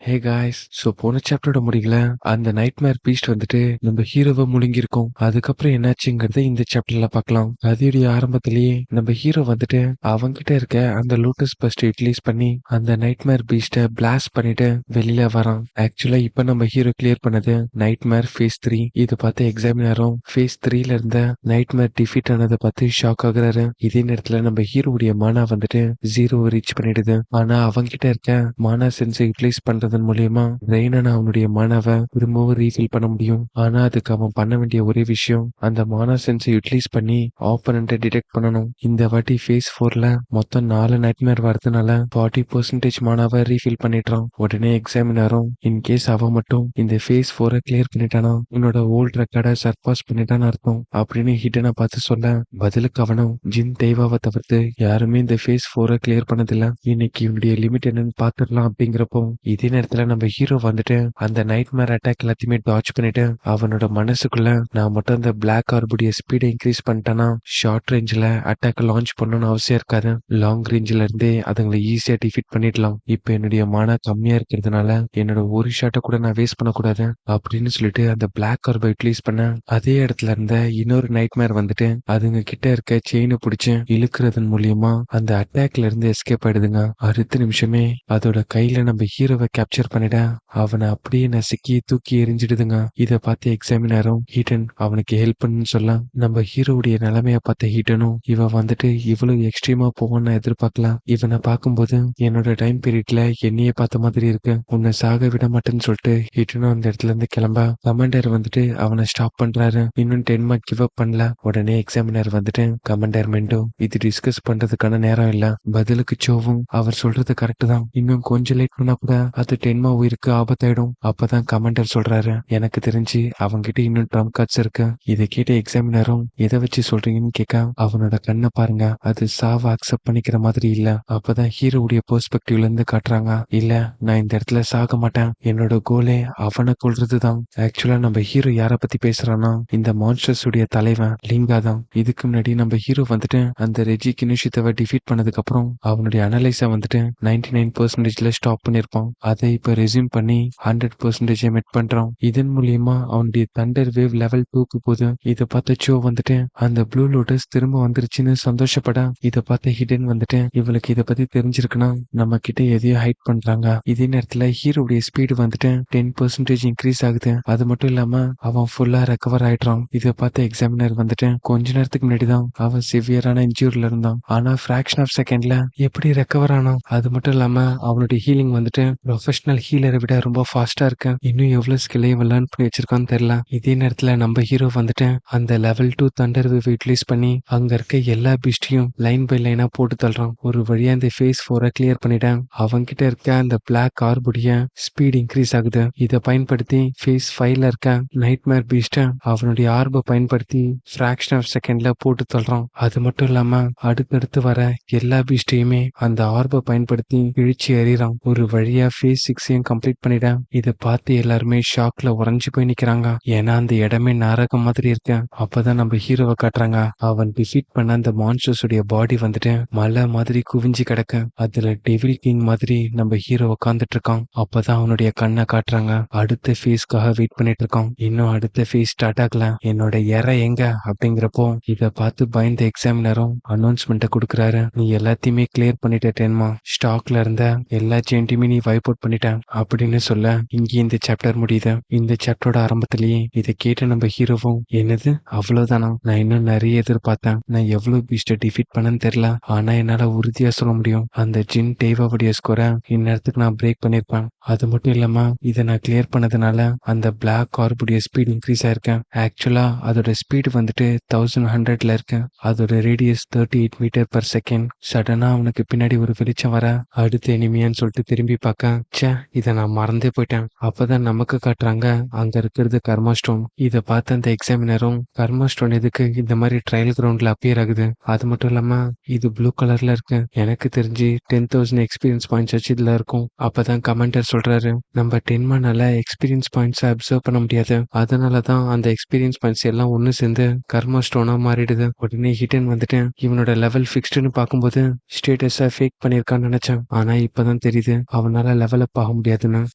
Hey guys, போன சாப்டரோட முடிவுல அந்த நைட்மேர் பீஸ்ட் வந்துட்டு நம்ம ஹீரோவை முழுங்கிருக்கோம். அதுக்கப்புறம் என்னாச்சுங்கிறத இந்த சாப்டர்ல பார்க்கலாம். கதையுடைய ஆரம்பத்திலேயே நம்ம ஹீரோ வந்துட்டு அவங்கிட்ட இருக்க அந்த லோட்டஸ் பஸ்ட் யூட்டிலைஸ் பண்ணி அந்த நைட்மேர் பீஸ்ட பிளாஸ்ட் பண்ணிட்டு வெளியில வரான். ஆக்சுவலா இப்ப நம்ம ஹீரோ கிளியர் பண்ணது நைட்மேர் ஃபேஸ் 3. இதை பார்த்து எக்ஸாமினரும் ஃபேஸ் 3ல இருந்த நைட்மேர் டிஃபீட் ஆனதை பார்த்து ஷாக் ஆகுறாரு. இதே நேரத்துல நம்ம ஹீரோவுடைய மானா வந்துட்டு 0 ரீச் பண்ணிடுது. ஆனா அவங்கிட்ட இருக்க மானா சென்ஸை யூட்டிலைஸ் பண்றதன் மூலியமா ரெய்னான அவனுடைய மானாவை திரும்பவும் ரீஃபில் பண்ண முடியும். ஆனா அதுக்கு அவன் பண்ண வேண்டிய ஒரே விஷயம் அந்த மானா சென்ஸை யூட்டிலைஸ் பண்ணி ஆப்பனண்ட்டை டிடெக்ட் பண்ணணும். இந்த வாட்டி ஃபேஸ் 4ல மொத்தம் 4 நைட்மேர் வரதுனால 40% மானாவை ரீஃபில் பண்ணிடுறான். உடனே எக்ஸாமினரும் இன்கேஸ் அவன் மட்டும் இந்த ஃபேஸ் 4 கிளியர் பண்ணிட்டானா உன்னோட ஓல்ட் ரெக்கார்டை சர்பாஸ் பண்ணிட்டான்னு அர்த்தம் அப்படின்னு ஹிடனை பார்த்து சொல்ல, பதிலுக்கு அவனும் ஜின் தெய்வாவை தவிர்த்து யாருமே இந்த ஃபேஸ் 4 கிளியர் பண்ணதில்ல, இன்னைக்கு இவனுடைய லிமிட் என்னன்னு பாத்துடலாம் அப்படிங்கிறப்போ இதே நேரத்துல நம்ம ஹீரோ வந்துட்டு அந்த நைட்மேர் அட்டாக் எல்லாத்தையுமே டாச் பண்ணிட்டு அவனோட மனசுக்குள்ள நான் மட்டும் அந்த பிளாக் ஆர்புடைய ஸ்பீடை இன்க்ரீஸ் பண்ணிட்டேன்னா ஷார்ட் ரேஞ்சில் அட்டாக் லான்ச் பண்ணணும்னு அவசியம் இருக்காது, லாங் ரேஞ்சில இருந்தே அதுங்களை ஈஸியா டிஃபீட் பண்ணிடலாம். இப்ப என்னுடைய மானா கம்மியா இருக்கிறதுனால என்னோட ஒரு ஷாட்டை கூட நான் வேஸ்ட் பண்ணக்கூடாது அப்படின்னு சொல்லிட்டு அந்த பிளாக் ஆர்பை யூட்டிலைஸ் பண்ண அதே இடத்துல இருந்த இன்னொரு நைட்மேர் வந்துட்டு அதுங்க கிட்ட இருக்க செயினை பிடிச்சு இழுக்கிறதன் மூலியமா அந்த அட்டாக்ல இருந்து எஸ்கேப் ஆயிடுதுங்க. அடுத்த நிமிஷமே அதோட கையில நம்ம ஹீரோவை கேப்சர் பண்ணிட அவனை அப்படியே நசுக்கி தூக்கி எரிஞ்சிடுதுங்க. இதை பார்த்து எக்ஸாமினரும் ஹீட்டன் அவனுக்கு ஹெல்ப் பண்ணுன்னு சொல்ல நம்ம ஹீரோவுடைய நிலைமைய பார்த்த ஹீட்டனும் இவன் வந்துட்டு இவ்வளவு எக்ஸ்ட்ரீமா போவான்னு எதிர்பார்க்கலாம், இவனை பார்க்கும்போது என்னோட டைம் பீரியட்ல என்னையே பார்த்த மாதிரி இருக்கு, உன்னை சாக விட மாட்டேன்னு சொல்லிட்டு ஹீட்டனும் அந்த இடத்துல இருந்து கிளம்ப கமாண்டர் வந்துட்டு அவனை ஸ்டாப் பண்றாரு. இன்னும் 10 மார்க் கிவ் அப் பண்ணல. உடனே எக்ஸாமினர் வந்துட்டு கமாண்டர் மெண்டோ இது டிஸ்கஸ் பண்றதுக்கான நேரம் இல்ல, பதிலுக்கு சோவும் அவர் சொல்றது கரெக்ட் தான், இன்னும் கொஞ்சம் லேட் பண்ணா கூட அது 10 உயிருக்கு ஆபத்தாயிடும். அப்பதான் கமாண்டர் சொல்றாரு எனக்கு தெரிஞ்சு அவங்கிட்ட இன்னும் ட்ரம் கார்ட்ஸ் இருக்கு. இதை கேட்ட எக்ஸாமினரும் எதை வச்சு சொல்றீங்கன்னு கேட்க அவனோட கண்ணை பாருங்க, அது சாவை அக்செப்ட் பண்ணிக்கிற மாதிரி இல்ல. அப்பதான் ஹீரோவுடைய பெர்ஸ்பெக்டிவ்ல இருந்து காட்டுறாங்க, இல்ல நான் இந்த இடத்துல சாக மாட்டேன், என்னோட கோலே அவனை கொல்றதுதான். ஆக்சுவலா நம்ம ஹீரோ யார பத்தி பேசுறான்னா இந்த மான்ஸ்டர்ஸ் உடைய தலைவன் லிங்கா தான். இதுக்கு முன்னாடி நம்ம ஹீரோ வந்துட்டு அந்த ரெஜி கினுஷித்தவை டிஃபீட் பண்ணதுக்கு அப்புறம் அவனுடைய அனலைஸை வந்துட்டு 99%ல ஸ்டாப் பண்ணிருப்பான். அதை இப்ப ரெஸ்யூம் பண்ணி 100% மெட் பண்றான். இதன் மூலியமா அவனுடைய தண்டர் வேவ் லெவல் 2க்கு போகுது. இதை பார்த்த சோ வந்துட்டு அந்த ப்ளூ லோட்டஸ் திரும்ப வந்துருச்சுன்னு சந்தோஷப்பட இதை பார்த்த ஹிடன் வந்துட்டு இவளுக்கு இதை பத்தி தெரிஞ்சிருக்குன்னா நம்ம கிட்ட எதையோ ஹைட் பண்றாங்க. இதே நேரத்துல ஹீரோடைய ஸ்பீடு வந்துட்டு 10% இன்க்ரீஸ் ஆகுது. அது மட்டும் இல்லாம அவன் ஃபுல்லா ரெக்கவர் ஆயிடுறான். இதை பார்த்த எக்ஸாமினர் வந்துட்டு கொஞ்ச நேரத்துக்கு முன்னாடி தான் அவன் சிவியரான இன்ஜூரில இருந்தான், ஆனா ஃபிராக்ஷன் ஆஃப் செகண்ட்ல எப்படி ரெக்கவர் ஆனான். அது மட்டும் இல்லாம அவனுடைய ஹீலிங் வந்துட்டு ப்ரொஃபஷனல் ஹீலரை விட ரொம்ப ஃபாஸ்டா இருக்கு. இன்னும் எவ்வளவு ஸ்கில்லையும் லேர்ன் பண்ணி வச்சிருக்கான்னு தெரியல. இதே நேரத்துல நம்ம ஹீரோ வந்துட்டு அந்த லெவல் 2 தண்டர் வேவ் யூட்டிலைஸ் பண்ணி அங்க இருக்க எல்லா பீஸ்டையும் லைன் பை லைனா போட்டு தள்ளுறான். ஒரு வழியா அந்த ஃபேஸ் 4 கிளியர் பண்ணிட்டேன். அவன்கிட்ட இருக்க அந்த பிளாக் ஆர்புடைய ஸ்பீட் இன்க்ரீஸ் ஆகுது. இதை பயன்படுத்தி ஃபேஸ் 5ல இருக்க நைட்மேர் பீஸ்ட அவனுடைய ஆர்பை பயன்படுத்தி ஃபிராக்ஷன் ஆஃப் செகண்ட்ல போட்டு தள்ளுறான். அது மட்டும் இல்லாம அடுத்தடுத்து வர எல்லா பீஸ்டையுமே அந்த ஆர்பை பயன்படுத்தி இழிச்சு எறிறான். ஒரு வழியா ஃபேஸ் 6ஐயும் கம்ப்ளீட் பண்ணிட்டேன். இதை பார்த்து எல்லாருமே ஷாக்ல உறைஞ்சு போய் நிக்கிறாங்க. ஏன்னா அந்த இடமே நரகம் மாதிரி இருக்கு. அப்பதான் நம்ம ஹீரோவை காட்டுறாங்க. அவன் டிஃபீட் பண்ண அந்த மான்ஸ்டர்ஸ் உடைய பாடி வந்துட்டு மலை மாதிரி குவிஞ்சு கிடக்கு. அதுல டெவில் கிங் மாதிரி நம்ம ஹீரோ உட்காந்துட்டு இருக்கான். அப்பதான் அவனுடைய கண்ணை காட்டுறாங்க. அடுத்த ஃபேஸ்க்காக வெயிட் பண்ணிட்டு இருக்கான். இன்னும் அடுத்த ஃபேஸ் ஸ்டார்ட் ஆகல, என்னோட இற எங்க அப்படிங்கிறப்போ இதை பார்த்து பயந்த எக்ஸாமினரும் அனௌன்ஸ்மெண்ட்டை கொடுக்குறாரு, நீ எல்லாத்தையுமே கிளியர் பண்ணிட்ட டென்மா, ஸ்டாக்ல இருந்த எல்லா செயின்டையுமே நீ வைப் அவுட் பண்ணிட்ட அப்படின்னு சொல்ல இங்கே இந்த சாப்டர் முடியுது. இந்த சாப்டரோட ஆரம்பத்திலேயே இதை கேட்ட நம்ம ஹீரோவும் என்னது அவ்வளவுதானா, நான் இன்னும் நிறைய எதிர்பார்த்தேன், நான் எவ்வளவு பீஸ்ட டிஃபீட் பண்ணன்னு தெரியல, ஆனா என்னால உறுதியா சொல்ல முடியும் அந்த ஜின் டேவாவுடைய ஸ்கோரை இந்நேரத்துக்கு நான் பிரேக் பண்ணிருப்பேன். அது மட்டும் இல்லாம இதை நான் கிளியர் பண்ணதுனால அந்த பிளாக் ஆர்புடைய ஸ்பீட் இன்க்ரீஸ் ஆயிருக்கேன். ஆக்சுவலா அதோட ஸ்பீடு வந்துட்டு 1100ல இருக்கு. அதோட ரேடியஸ் 38 மீட்டர் பர் செகண்ட். சடனா அவனுக்கு பின்னாடி ஒரு வெளிச்சம் வர அடுத்த எனிமியான்னு சொல்லிட்டு திரும்பி பார்க்க ச்சே இதை நான் மறந்தே போயிட்டேன். அப்பதான் நமக்கு காட்டுறாங்க அங்க இருக்கிறது கர்மா ஸ்டோன். இதை பார்த்த அந்த எக்ஸாமினரும் கர்மா ஸ்டோன் எதுக்கு இந்த மாதிரி ட்ரையல் கிரவுண்ட்ல அப்பியர் ஆகுது, அது மட்டும் இல்லாம இது ப்ளூ கலர்ல இருக்கு, எனக்கு தெரிஞ்சு 10,000 எக்ஸ்பீரியன்ஸ் பாயிண்ட்ஸ் வச்சு இதுல இருக்கும். அப்பதான் கமெண்டர் சொல்றாரு நம்ம 10 மணால எக்ஸ்பீரியன்ஸ் பாயிண்ட்ஸ் அப்சர்வ் பண்ண முடியாது, அதனாலதான் அந்த எக்ஸ்பீரியன்ஸ் பாயிண்ட்ஸ் எல்லாம் ஒன்னு சேர்ந்து கர்மா ஸ்டோனா மாறிடுது. உடனே ஹிடன் வந்துட்டு இவனோட லெவல் ஃபிக்ஸ்டுன்னு பார்க்கும்போது ஸ்டேட்டஸா ஃபேக் பண்ணிருக்கான்னு நினைச்சேன், ஆனா இப்பதான் தெரியுது அவனால லெவலை எஸ்கேப் ஆக முடியாதுன்னு.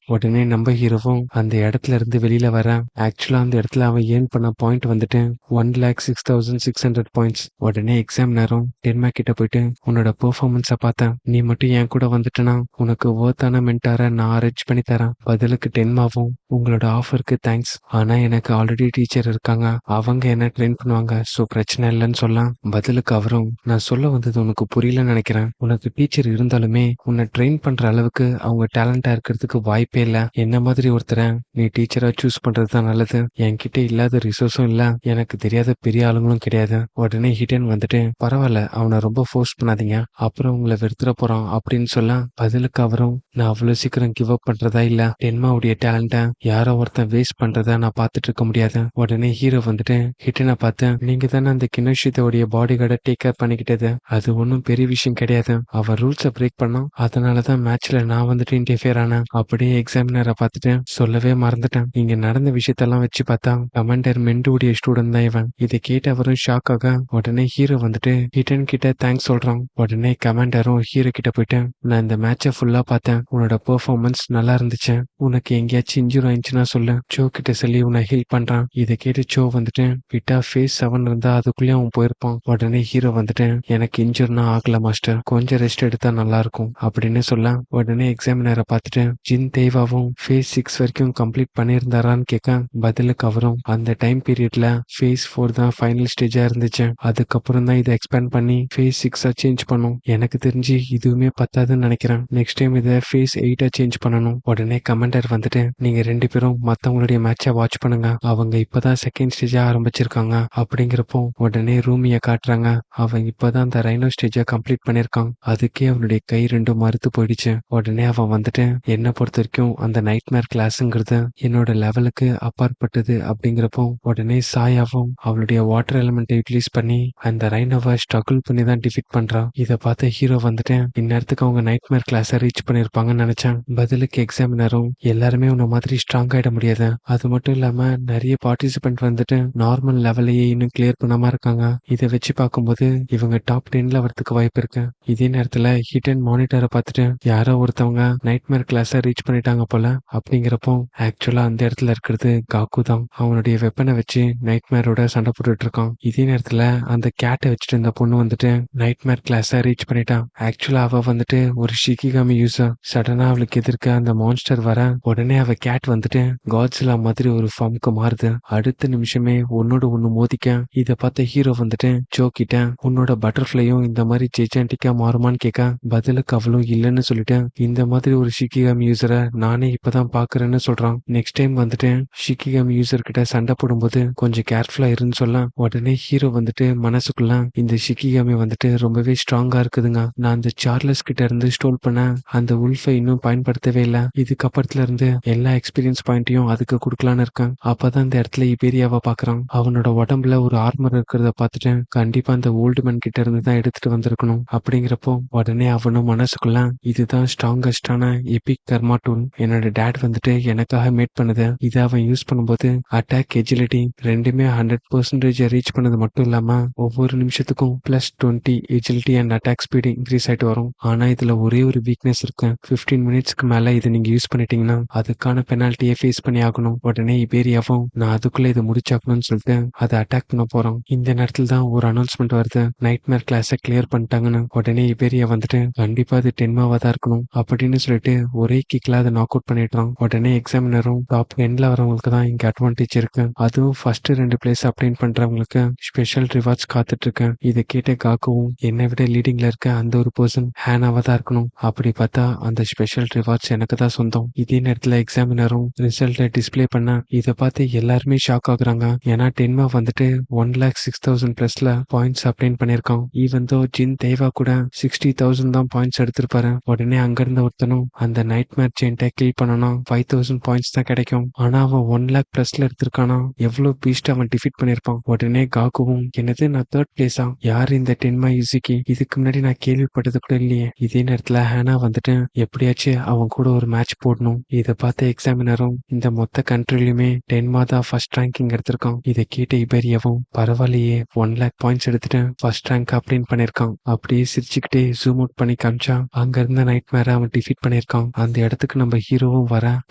உடனே நம்ம ஹீரோவும் அந்த இடத்துல இருந்து வெளியில வர. ஆக்சுவலா அந்த இடத்துல அவன் ஏர்ன் பண்ண பாயிண்ட் வந்துட்டு 1,06,600 பாயிண்ட்ஸ். உடனே எக்ஸாம் நேரம் டென்மா கிட்ட போயிட்டு உன்னோட பெர்ஃபார்மன்ஸை பார்த்தேன், நீ மட்டும் என் கூட வந்துட்டனா உனக்கு ஒர்த்தான மென்டாரை நான் அரேஞ்ச் பண்ணி தரேன். பதிலுக்கு டென்மாவும் உங்களோட ஆஃபருக்கு தேங்க்ஸ், ஆனா எனக்கு ஆல்ரெடி டீச்சர் இருக்காங்க, அவங்க என்ன ட்ரெயின் பண்ணுவாங்க, ஸோ பிரச்சனை இல்லைன்னு சொல்லலாம். பதிலுக்கு அவரும் நான் சொல்ல வந்தது உனக்கு புரியலன்னு நினைக்கிறேன். உனக்கு டீச்சர் இருந்தாலுமே உன்னை ட்ரெயின் பண்ற அளவுக்கு அவங்க டேலண்டா இருக்கிறதுக்கு வாய்ப்பே இல்ல. என்ன மாதிரி ஒருத்தரை நீ டீச்சரா சூஸ் பண்றது தான் நல்லது. என்கிட்ட இல்லாத ரிசோர்ஸும் இல்ல, எனக்கு தெரியாத பெரிய ஆளுங்களும் கிடையாது. உடனே ஹிடன் வந்துட்டு பரவாயில்ல அவனை ரொம்ப ஃபோர்ஸ் பண்ணாதீங்க, அப்புறம் உங்களை வெறுத்துற போறான் அப்படின்னு சொல்ல. பதிலுக்கு அவரும் நான் அவ்வளவு சீக்கிரம் கிவ் அப் பண்றதா இல்ல, டென்மாவுடைய டேலண்ட யாரோ ஒருத்தன் வேஸ்ட் பண்றதா நான் பார்த்துட்டு இருக்க முடியாது. உடனே ஹீரோ வந்துட்டு ஹிட்டனை பார்த்து நீங்க தானே அந்த கினோஷிதோடைய பாடி கார்டை டேக் கேர் பண்ணிக்கிட்டது, அது ஒன்றும் பெரிய விஷயம் கிடையாது. அவ ரூல்ஸை பிரேக் பண்ணோம், அதனாலதான் மேட்ச்ல நான் வந்துட்டு இன்டர்ஃபியர் ஆனேன். அப்படியே எக்ஸாமினரை பார்த்துட்டு சொல்லவே மறந்துட்டேன், இங்க நடந்த விஷயத்தெல்லாம் வச்சு பார்த்தா கமாண்டர் மெண்டுடைய ஸ்டூடெண்ட் தான் இவன். இதை கேட்டு அவரும் ஷாக் ஆக உடனே ஹீரோ வந்துட்டு ஹிட்டன் கிட்ட தேங்க்ஸ் சொல்றான். உடனே கமாண்டரும் ஹீரோ கிட்ட போயிட்டு நான் இந்த மேட்சை ஃபுல்லா பார்த்தேன், உன்னோட பெர்ஃபார்மன்ஸ் நல்லா இருந்துச்சு, உனக்கு எங்கேயாச்சும் இன்ஜூர் ஆயிடுச்சுன்னா சொல்லு, சோ கிட்ட சொல்லி உன்னை ஹெல்ப் பண்றான். இதை கேட்டு சோ வந்துட்டு விட்டா ஃபேஸ் 7 இருந்தா அதுக்குள்ளேயே அவன் போயிருப்பான். உடனே ஹீரோ வந்துட்டு எனக்கு இன்ஜூர்னா ஆகல மாஸ்டர், கொஞ்சம் ரெஸ்ட் எடுத்தா நல்லா இருக்கும் அப்படின்னு சொல்ல. உடனே எக்ஸாமினரை பார்த்துட்டு ஜின் தேவாவும் ஃபேஸ் 6 வரைக்கும் கம்ப்ளீட் பண்ணியிருந்தாரான்னு கேட்க. பதிலுக்கு அவரும் அந்த டைம் பீரியட்ல ஃபேஸ் 4 தான் ஃபைனல் ஸ்டேஜா இருந்துச்சு, அதுக்கப்புறம் தான் இதை எக்ஸ்பேண்ட் பண்ணி ஃபேஸ் 6 சேஞ்ச் பண்ணும். எனக்கு தெரிஞ்சு இதுவுமே பத்தாதுன்னு நினைக்கிறேன், நெக்ஸ்ட் டைம் இதை ஃபேஸ் 8 சேஞ்ச் பண்ணணும். உடனே கமாண்டர் வந்துட்டு நீங்க 2 பேரும் மத்தவங்களுடைய மேட்சை வாட்ச் பண்ணுங்க, அவங்க இப்பதான் செகண்ட் ஸ்டேஜா ஆரம்பிச்சிருக்காங்க அப்படிங்கிறப்போ உடனே ரூமிய காட்டுறாங்க. அவன் இப்பதான் அந்த ரைனோ ஸ்டேஜை கம்ப்ளீட் பண்ணிருக்கான், அதுக்கே அவனுடைய கை 2 மறுத்து போயிடுச்சு. உடனே அவன் வந்துட்டு என்னை பொறுத்த வரைக்கும் அந்த நைட்மேர் கிளாஸ்ங்கிறது என்னோட லெவலுக்கு அப்பாற்பட்டது அப்படிங்கிறப்போ உடனே சாயாவும் அவளுடைய வாட்டர் எலிமெண்ட் யூட்டிலைஸ் பண்ணி அந்த ரைனோவை ஸ்ட்ரகிள் பண்ணி தான் டிஃபீட் பண்றான். இதை பார்த்த ஹீரோ வந்துட்டு இந்நேரத்துக்கு அவங்க நைட்மேர் கிளாஸை ரீச் பண்ணிருப்பாங்கன்னு நினைச்சேன். பதிலுக்கு எக்ஸாமினரும் எல்லாருமே உன்ன மாதிரி ஸ்ட்ராங் ஆயிட முடியாது, அது மட்டும் இல்லாம நிறைய பார்ட்டிசிபென்ட் வந்துட்டு நார்மல் லெவலையே இன்னும் கிளியர் பண்ணாம இருக்காங்க, இதை வச்சு பார்க்கும்போது இவங்க டாப் 10ல வரதுக்கு வாய்ப்பு இருக்கு. இதே நேரத்துல ஹிடன் மானிட்டரை பார்த்துட்டு யாரோ ஒருத்தவங்க நைட்மேர் கிளாஸை ரீச் பண்ணிட்டாங்க போல அப்படிங்கிறப்போ ஆக்சுவலா அந்த இடத்துல இருக்கிறது காக்கு தான். அவனுடைய வெப்பனை வச்சு நைட்மேரோட சண்டை போட்டுட்டு இருக்கான். இதே நேரத்துல அந்த கேட்டை வச்சுட்டு இருந்த பொண்ணு வந்துட்டு நைட்மேர் கிளாஸை ரீச் பண்ணிட்டான். ஆக்சுவலா அவ வந்துட்டு ஒரு ஷிகிகாமி யூசர். சடனா அவளுக்கு எதிர்க்க அந்த மான்ஸ்டர் வர உடனே அவ கேட் வந்துட்டு காட்ஸிலா மாதிரி ஒரு ஃபார்முக்கு மாறுது. அடுத்த நிமிஷமே ஒன்னோட ஒண்ணு மோதிக்க. இத பார்த்த ஹீரோ வந்துட்டு ஜோ கிட்ட உன்னோட பட்டர்ஃபிளையும் இந்த மாதிரி ஜெய்சாண்டிக்கா மாறுமான்னு கேட்க. பதிலுக்கு அவளும் இல்லைன்னு சொல்லிட்டு இந்த மாதிரி ஒரு ஷிகிகாமி யூசரை நானே இப்பதான் பாக்குறேன்னு சொல்றான். நெக்ஸ்ட் டைம் வந்துட்டு ஷிகிகாமி யூசர் கிட்ட சண்டை போடும்போது கொஞ்சம் கேர்ஃபுல்லா இருன்னு சொல்ல. உடனே ஹீரோ வந்துட்டு மனசுக்குள்ள இந்த ஷிகிகாமி வந்துட்டு ரொம்பவே ஸ்ட்ராங்கா இருக்குதுங்க, நான் அந்த சார்லஸ் கிட்ட இருந்து ஸ்டோல் பண்ண அந்த உல்ஃபை இன்னும் பயன்படுத்தவே இல்லை, இதுக்கப்புறத்துல இருந்து எல்லா எக்ஸ்பீரியன்ஸ் பாயிண்ட்டையும் அதுக்கு கொடுக்கலான்னு இருக்கேன். அப்பதான் இந்த இடத்துல இபேரியாவை பாக்குறான். அவனோட உடம்புல ஒரு ஆர்மர் இருக்கிறத பார்த்துட்டு கண்டிப்பா அந்த ஓல்டு மேன் கிட்ட இருந்து தான் எடுத்துட்டு வந்திருக்கணும் அப்படிங்கிறப்போ உடனே அவனும் மனசுக்குள்ள இதுதான் ஸ்ட்ராங்கஸ்டான எபிக் கர்மா டூல், என்னோட டேட் வந்துட்டு எனக்காக மேட் பண்ணுது, இதை அவன் யூஸ் பண்ணும்போது அட்டாக் எஜிலிட்டி ரெண்டுமே 100% ரீச் பண்ணது மட்டும் இல்லாம ஒவ்வொரு நிமிஷத்துக்கும் +20 agility and attack speed increase ஆயிட்டு வரும். ஆனா இதுல ஒரே ஒரு வீக்னஸ் இருக்கு, 15 மினிட்ஸ்க்கு மேல இதை நீங்க யூஸ் பண்ணிட்டீங்கன்னா அதுக்கான பெனால்ட்டியை ஃபேஸ் பண்ணி ஆகணும். உடனே இபேரியாவும் நான் அதுக்குள்ள இதை முடிச்சாக்கணும்னு சொல்லிட்டு அதை அட்டாக் பண்ண போறோம். இந்த நேரத்துல தான் ஒரு அனௌன்ஸ்மெண்ட் வருது, நைட்மேர் கிளாஸை கிளியர் பண்ணிட்டாங்கன்னு. உடனே இபேரியா வந்துட்டு கண்டிப்பா அது டென்மாவா தான் இருக்கணும் அப்படின்னு சொல்லிட்டு ஒரே கிக்ல அதை நாக் அவுட் பண்ணிடுறான். உடனே எக்ஸாமினரும் டாப் 10ல வரவங்களுக்கு தான் இங்க அட்வான்டேஜ் இருக்கு, அதுவும் ஃபர்ஸ்ட் 2 பிளேஸ் அப்ளைன் பண்றவங்களுக்கு ஸ்பெஷல் ரிவார்ட்ஸ் காத்துட்டு இருக்கு. இதை கேட்ட காக்குவும் என்னை விட லீடிங்ல இருக்க அந்த ஒரு பர்சன் ஹேனாவா தான் இருக்கணும், அப்படி பார்த்தா அந்த ஸ்பெஷல் ரிவார்ட்ஸ் எனக்கு தான் சொந்தம். இதே நேரத்துல எக்ஸாமினரும் ரிசல்ட்டை டிஸ்பிளே பண்ண இதை பார்த்து எல்லாருமே ஷாக் ஆகுறாங்க. ஏன்னா டென்மா வந்துட்டு 1,06,000 பிளஸ்ல பாயிண்ட்ஸ் அப்ளைன் பண்ணிருக்கான். ஈவன் தோ ஜின் தேவா கூட 60,000 தான் பாயிண்ட்ஸ் எடுத்திருப்பாரு. உடனே அங்கிருந்த ஒருத்தனும் அந்த நைட்மேர் செயின்ட்டை கில் பண்ணனா 5,000 பாயிண்ட்ஸ் தான் கிடைக்கும். ஆனா அவன் 1 லேக் பிளஸ்ல எடுத்திருக்கானா, எவ்வளவு பீஸ்ட் அவன் டிஃபீட் பண்ணிருப்பான். உடனே காக்குவும் என்னது நான் 3rd பிளேஸா, யார் இந்த டென்மா யூசிக்கு, இதுக்கு முன்னாடி நான் கேள்விப்பட்டது கூட இல்லையே. இதே நேரத்துல ஹேனா வந்துட்டு எப்படியாச்சும் அவன் கூட ஒரு மேட்ச் போடணும். இதை பார்த்த எக்ஸாமினரும் இந்த மொத்த கண்ட்ரிலுமே டென்மா தான் ஃபர்ஸ்ட் ரேங்கிங் எடுத்திருக்கான். இதை கேட்ட இபேரியாவும் பரவாயில்லையே 1 லேக் பாயிண்ட்ஸ் எடுத்துட்டு ஃபர்ஸ்ட் ரேங்க் அப்ளைன் பண்ணிருக்கான். அப்படியே சிரிச்சுக்கிட்டே ஜூம் அவுட் பண்ணி காமிச்சா அங்க இருந்த நைட்மேரை அவன் டிஃபீட் பண்ணிருக்கான். அந்த இடத்துக்கு நம்ம ஹீரோவும் வர,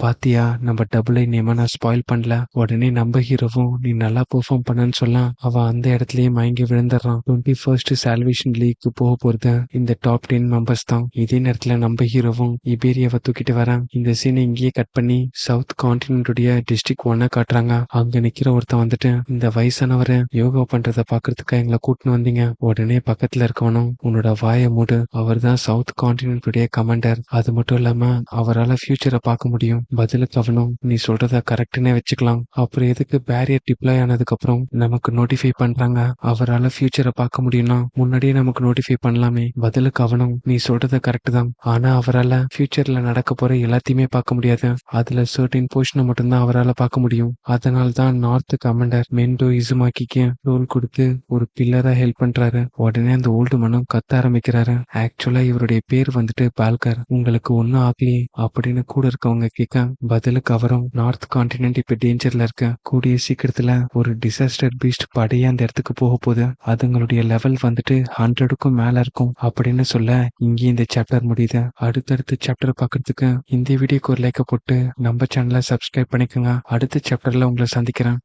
பாத்தியா நம்ம டபுள் நேமா நான் ஸ்பாயில் பண்ணல. உடனே நம்ம ஹீரோவும் நீ நல்லா பெர்ஃபார்ம் பண்ணன்னு சொல்ல அவன் அந்த இடத்துலயே மயங்கி விழுந்துடுறான். 21st சால்வேஷன் லீக்கு போக போறது இந்த டாப் 10 மெம்பர்ஸ் தான். இதே நேரத்துல நம்ம ஹீரோவும் இபேரியாவை தூக்கிட்டு வரேன். இந்த சீனை இங்கேயே கட் பண்ணி சவுத் கான்டினென்ட்டுடைய டிஸ்ட்ரிக்ட் 1 காட்டுறாங்க. அங்க நிக்கிற ஒருத்தன் வந்துட்டு, இந்த வயசானவரை யோகா பண்றத பாக்குறதுக்கு எங்களை கூட்டின்னு வந்தீங்க. உடனே பக்கத்துல இருக்கவனும், உன்னோட வாயை மூடு, அவர் தான் சவுத் கான்டினென்ட்டுடைய கமாண்டர். அது மட்டும் இல்லாம அவரால் ஃபியூச்சரை பார்க்க முடியும். பதிலுக்கு அவனும், நீ சொல்றத கரெக்ட்னே வச்சுக்கலாம். அப்புறம் எதுக்கு பேரியர் டிப்ளாய் ஆனதுக்கு அப்புறம் நமக்கு நோட்டிஃபை பண்றாங்க அவரால் ஃபியூச்சரை பார்க்க முடியும்னா முன்னாடியே நமக்கு நோட்டிஃபை பண்ணலாமே. பதிலுக்கு அவனும், நீ சொல்றத கரெக்ட் தான், ஆனா அவரால் ஃபியூச்சர்ல நடக்க போற எல்லாத்தையுமே பார்க்க முடியாது. அதுல சர்டின் போர்ஷனை மட்டும்தான் அவரால் பார்க்க முடியும். அதனால தான் நார்த் கமாண்டர் மெண்டோ இசுமாக்கிக்கு ரோல் கொடுத்து ஒரு பில்லரா ஹெல்ப் பண்றாரு. உடனே அந்த ஓல்டு மனம் கத்த ஆரம்பிக்கிறாரு. ஆக்சுவலா இவருடைய பேர் வந்துட்டு பால்கர். உங்களுக்கு ஒன்னும் ஆகலையே அப்படின்னு கூட இருக்கவங்க கேட்க, பதிலுக்கு அவரும், நார்த் கான்டினென்ட் இப்ப டேஞ்சர்ல இருக்க, கூடிய சீக்கிரத்துல ஒரு டிசாஸ்டர் பீஸ்ட் படையே அந்த இடத்துக்கு போக போகுது. அதுங்களுடைய லெவல் வந்துட்டு 100க்கும் மேல இருக்கும் அப்படின்னு சொல்ல இங்கே இந்த சாப்டர் முடியுது. அடுத்தடுத்த சாப்டர் பார்க்கறதுக்கு இந்த வீடியோக்கு ஒரு லைக்கை போட்டு நம்ம சேனலை சப்ஸ்கிரைப் பண்ணிக்கோங்க. அடுத்த சாப்டர்ல உங்களை சந்திக்கிறேன்.